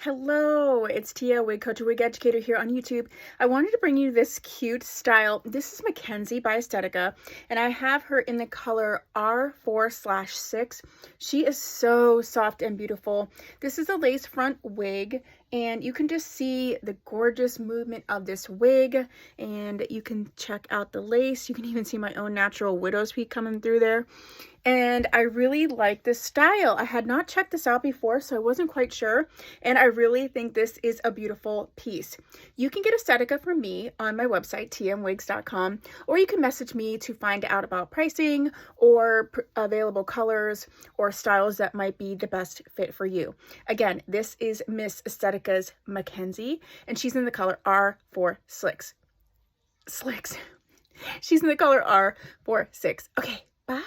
Hello, it's Tia, wig coach, wig educator here on YouTube. I wanted to bring you this cute style. This is Mackenzie by Estetica, and I have her in the color R4/6. She is so soft and beautiful. This is a lace front wig, and you can just see the gorgeous movement of this wig, and you can check out the lace. You can even see my own natural widow's peak coming through there. And I really like this style. I had not checked this out before, so I wasn't quite sure. And I really think this is a beautiful piece. You can get Estetica from me on my website, tmwigs.com, or you can message me to find out about pricing or available colors or styles that might be the best fit for you. Again, this is Miss Estetica's Mackenzie, and she's in the color R4/6. She's in the color R4/6. Okay, bye.